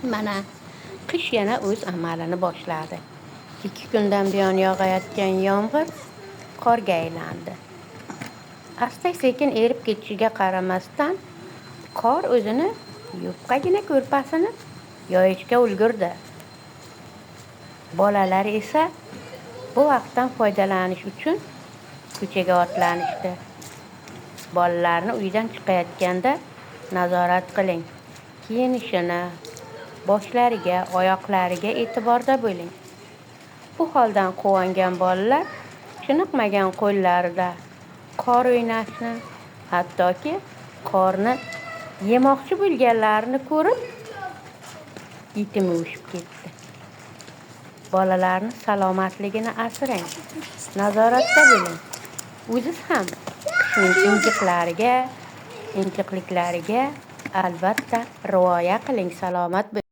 Mana qish yana o'z amalini boshladi. 2 kundan buyon yog'ayotgan yomg'ir qorga aylandi. Asta-sekin erib ketishiga qaramasdan, qor o'zini yupqagina ko'rpasini yoyishga ulgurdi. Bolalar esa bu vaqtdan foydalanish uchun ko'chaga otlanishdi. Bolalarni uydan chiqayotganda nazorat qiling. Kiyinishini, boshlariga, oyoqlariga e'tiborda bo'ling. Bu holdan quvongan bolalar chiniqmagan qo'llarida qor o'ynashni, hattoki qorni yemoqchi bo'lganlarini ko'rib yetimi o'shib ketdi. Bolalarni salomatligini asrang, nazoratda bo'ling. O'ziz ham qishning injiqliklariga albatta rioya qiling, salomat bo'ling.